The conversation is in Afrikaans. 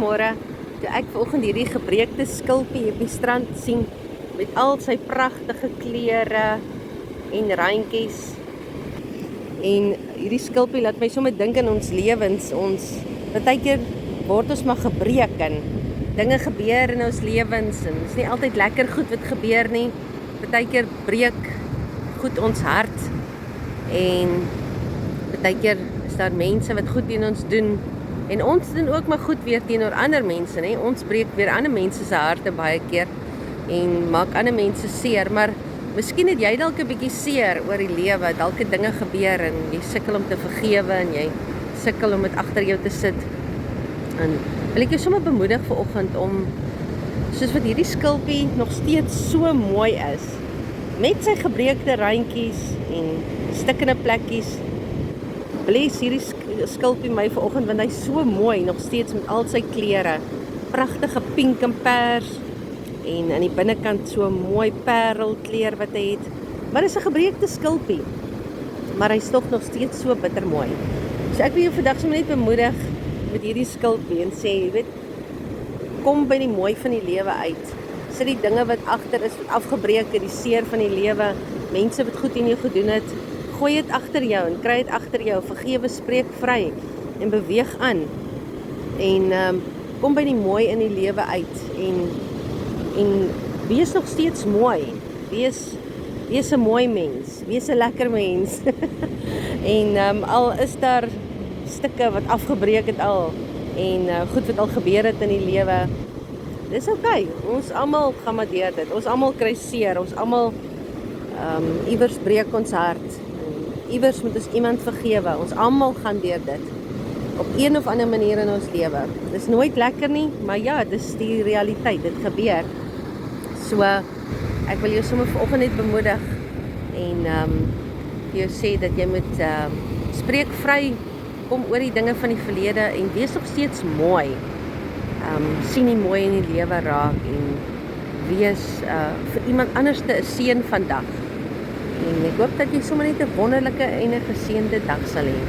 Goeiemôre. Toe ek vanoggend hierdie gebreekte skulpie op die strand sien met al sy pragtige kleure en randjies. En hierdie skulpie laat my sommer dink aan ons lewens. Partykeer word ons maar gebreek en dinge gebeur in ons lewens en dit is nie altyd lekker goed wat gebeur nie. Partykeer breek goed ons hart en partykeer is daar mense wat goed teen ons doen en ons doen ook maar goed weer teenoor ander mense, nee. Ons breek weer ander mense se harte baie keer en maak ander mense seer, maar miskien het jy dalk 'n bietjie seer oor die lewe, dalk het dinge gebeur en jy sukkel om te vergewe en jy sukkel om dit agter jou te sit. En wil ek jou sommer bemoedig vanoggend om, soos wat hierdie skulpie nog steeds so mooi is, met sy gebreekte randjies en stikkende plekkies, bless hierdie skulpie my vanoggend, want hy's so mooi, nog steeds met al sy kleure, pragtige pink en pers, en aan die binnekant so mooi parelkleur wat hy het, maar is 'n gebreekte skulpie, maar hy's tog nog steeds so bittermooi. So ek wil jou vandag sommer net bemoedig met hierdie skulpie en sê, jy weet, kom by die mooi van die lewe uit. Sit die dinge wat agter is, wat afgebreek het, die seer van die lewe, mense wat goed in jou gedoen het, gooi dit agter jou en kry dit agter jou, vergewe, spreek vry en beweeg aan. En kom by die mooi in die lewe uit en wees nog steeds mooi. Wees 'n mooi mens, wees 'n lekker mens. En al is daar stukke wat afgebreek het al en goed wat al gebeur het in die lewe, dis okay. Ons almal gaan maar deur dit. Ons almal kry seer, ons almal iewers breek ons hart. Iewers moet ons iemand vergewe. Ons almal gaan deur dit. Op een of ander manier in ons lewe. Dis nooit lekker nie, maar ja, dis die realiteit. Dit gebeur. So, ek wil jou sommer vanoggend net bemoedig en jou sê dat jy moet spreek vry, kom oor die dinge van die verlede en wees nog steeds mooi. Sien die mooi in die lewe raak en wees vir iemand anders 'n seën vandag. En ek hoop dat jy sommer net 'n wonderlike en 'n geseënde dag sal hê.